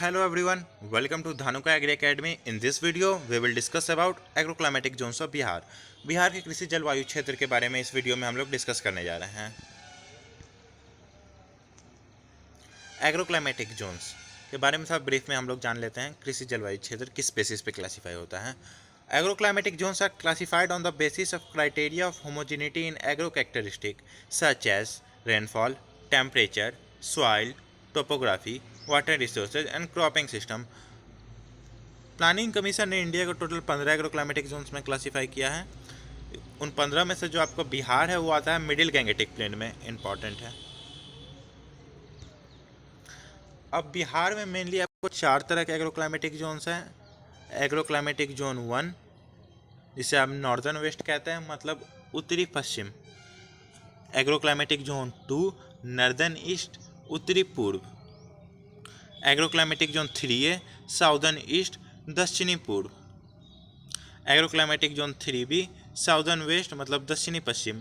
Hello everyone, welcome to Dhanuka Agri Academy. In this video, we will discuss about agroclimatic zones of Bihar. Bihar के कृषि जलवायु क्षेत्र के बारे में इस वीडियो में हम लोग डिस्कस करने जा रहे हैं. एग्रोक्लाइमेटिक जोन्स के बारे में सब ब्रीफ में हम लोग जान लेते हैं. कृषि जलवायु क्षेत्र किस बेसिस पे क्लासीफाई होता है. Agroclimatic zones are classified on the basis of criteria of homogeneity in agro characteristic such as rainfall, temperature, soil, topography, water resources and cropping system. Planning commission ने इंडिया को टोटल 15 एग्रोक्लाइमेटिक जोन्स में classify किया है. उन 15 में से जो आपको बिहार है वो आता है मिडिल गैंगेटिक प्लेन में, इंपॉर्टेंट है. अब बिहार में मेनली आपको 4 तरह के एग्रोक्लाइमेटिक जोन्स हैं. एग्रोक्लाइमेटिक जोन 1 जिसे आप नॉर्दर्न वेस्ट कहते हैं, मतलब उत्तरी पश्चिम. एग्रोक्लाइमेटिक जोन 2 नॉर्दर्न ईस्ट, उत्तरी पूर्व. Agroclimatic zone 3A southern east, दक्षिणी पूर्व. Agroclimatic zone 3B southern west, मतलब दक्षिणी पश्चिम.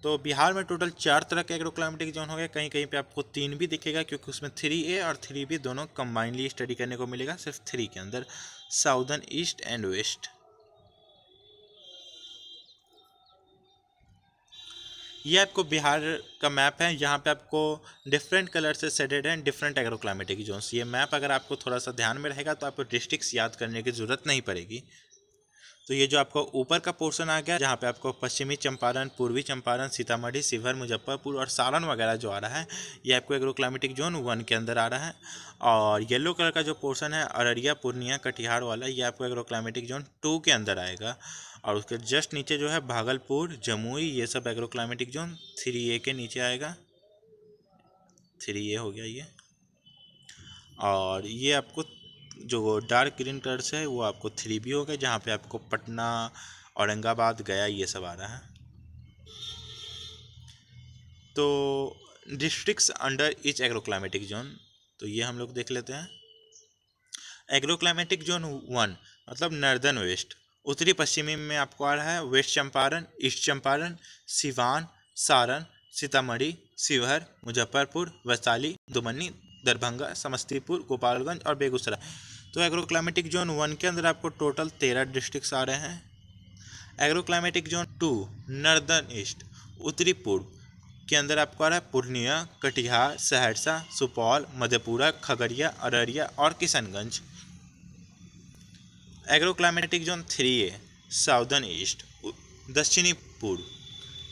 तो बिहार में टोटल 4 तरह के एग्रोक्लाइमेटिक जोन हो गए. कहीं कहीं पे आपको 3 भी दिखेगा क्योंकि उसमें 3A और 3B दोनों कंबाइनली स्टडी करने को मिलेगा, सिर्फ 3 के अंदर, साउदर्न ईस्ट एंड वेस्ट. ये आपको बिहार का मैप है. यहाँ पे आपको डिफरेंट कलर से शेडेड हैं डिफरेंट एग्रोक्लाइमेटिक जोन्स. ये मैप अगर आपको थोड़ा सा ध्यान में रहेगा तो आपको डिस्ट्रिक्ट्स याद करने की ज़रूरत नहीं पड़ेगी. तो ये जो आपको ऊपर का पोर्शन आ गया, जहाँ पे आपको पश्चिमी चंपारण, पूर्वी चंपारण, सीतामढ़ी, शिवहर, मुजफ्फरपुर और सारण वगैरह जो आ रहा है, ये आपको एग्रोक्लाइमेटिक जोन 1 के अंदर आ रहा है. और येलो कलर का जो पोर्शन है अररिया, पूर्णिया, कटिहार वाला, ये आपको एग्रोक्लाइमेटिक जोन 2 के अंदर आएगा. और उसके जस्ट नीचे जो है भागलपुर, जमुई, ये सब एग्रोक्लाइमेटिक जोन 3A के नीचे आएगा. 3A हो गया ये. और ये आपको जो डार्क ग्रीन कलर से है वो आपको 3B हो गया, जहाँ पे आपको पटना, औरंगाबाद, गया ये सब आ रहा है. तो districts under each agroclimatic zone, तो ये हम लोग देख लेते हैं. एग्रोक्लाइमेटिक जोन 1 मतलब नॉर्दर्न वेस्ट, उत्तरी पश्चिमी में आपको आ रहा है वेस्ट चंपारण, ईस्ट चंपारण, सिवान, सारण, सीतामढ़ी, शिवहर, मुजफ्फरपुर, वैशाली, मधुबनी, दरभंगा, समस्तीपुर, गोपालगंज और बेगूसराय. तो एग्रोक्लाइमेटिक जोन 1 के अंदर आपको टोटल 13 डिस्ट्रिक्ट्स आ रहे हैं. एग्रोक्लाइमेटिक जोन 2 नॉर्दर्न ईस्ट, उत्तरी पूर्व के अंदर आपको आ रहा है पूर्णिया, कटिहार, सहरसा, सुपौल, मधेपुरा, खगड़िया, अररिया और Kishanganj. Agroclimatic zone 3A southern east, दक्षिणी पूर्व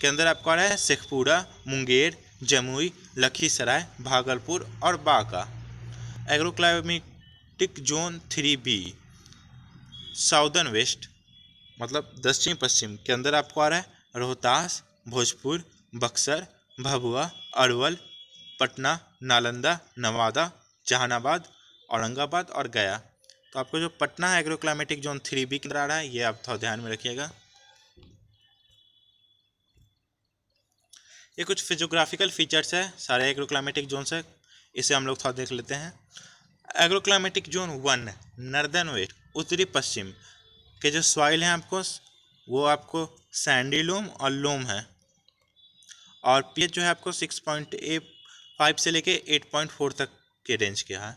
के अंदर आपको आ रहा है शेखपुरा, मुंगेर, जमुई, लखीसराय, भागलपुर और Banka. Agroclimatic zone 3B southern west मतलब दक्षिण पश्चिम के अंदर आपको आ रहा है रोहतास, भोजपुर, बक्सर, भभुआ, अरवल, पटना, नालंदा, नवादा, जहानाबाद, औरंगाबाद और गया. तो आपको जो पटना है एग्रोक्लाइमेटिक जोन 3B के अंदर आ रहा है, ये आप थोड़ा ध्यान में रखिएगा. ये कुछ फिजियोग्राफिकल फीचर्स है सारे एग्रोक्लाइमेटिक जोन से, इसे हम लोग थोड़ा देख लेते हैं. एग्रोक्लाइमेटिक जोन 1 नॉर्दर्न वेस्ट, उत्तरी पश्चिम के जो सॉइल हैं आपको वो आपको सैंडी लोम और लोम है. और पीएच जो है आपको 6.5 से लेके 8.4 तक के रेंज के है.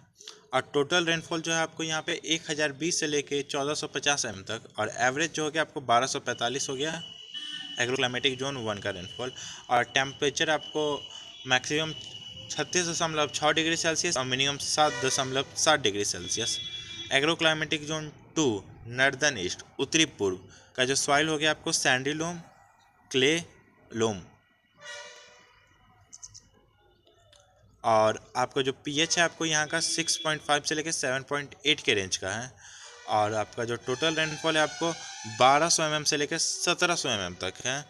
और टोटल रेनफॉल जो है आपको यहाँ पे 1020 से लेके 1450 mm तक, और एवरेज जो हो गया आपको 1245 हो गया एग्रोक्लाइमेटिक जोन 1 का रेनफॉल. और टेम्परेचर आपको मैक्सिमम 36.6 डिग्री सेल्सियस और minimum 7.7 degree Celsius. Agroclimatic zone 2 northern east, उत्तरी पूर्व का जो सॉइल हो गया आपको सैंडी लोम, क्ले लोम. और आपका जो पीएच है आपको यहाँ का 6.5 से लेकर 7.8 के रेंज का है. और आपका जो टोटल रेनफॉल है आपको 1200 mm से लेकर 1700 mm तक है.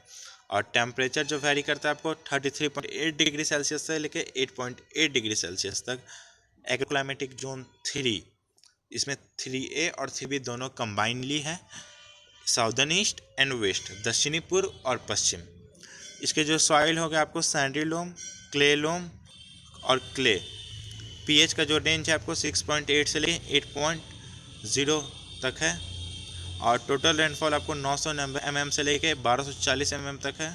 और टेम्परेचर जो वेरी करता है आपको 33.8 डिग्री सेल्सियस से लेकर 8.8 डिग्री सेल्सियस तक. एग्रोक्लाइमेटिक जोन 3 इसमें 3A और 3B दोनों कंबाइनली है, साउदर्न ईस्ट एंड वेस्ट, दक्षिणी पूर्व और पश्चिम. इसके जो सॉइल हो गया आपको सैंडी लोम, क्ले लोम और क्ले. पीएच का जो रेंज है आपको 6.8 से लेकर 8.0 तक है. और टोटल रेनफॉल आपको 900 mm से लेके 1240 mm तक है.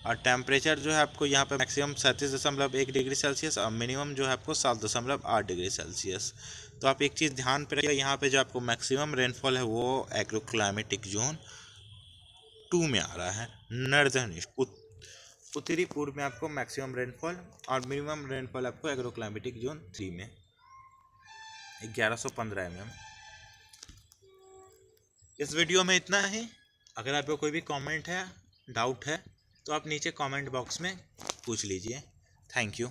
और टेम्परेचर जो है आपको यहाँ पे मैक्सिमम 37.1 डिग्री सेल्सियस और मिनिमम जो है आपको 7.8 डिग्री सेल्सियस. तो आप एक चीज़ ध्यान पे रखिए, यहाँ पे जो आपको मैक्सिमम रेनफॉल है वो एग्रो क्लाइमेटिक जोन 2 में आ रहा है, नॉर्दर्न ईस्ट उत्तरी पूर्व में आपको मैक्सिमम रेनफॉल, और मिनिमम रेनफॉल आपको एग्रो क्लाइमेटिक जोन 3 में 1115 mm। इस वीडियो में इतना ही। अगर आपको कोई भी कमेंट है, डाउट है, तो आप नीचे कमेंट बॉक्स में पूछ लीजिए। Thank you.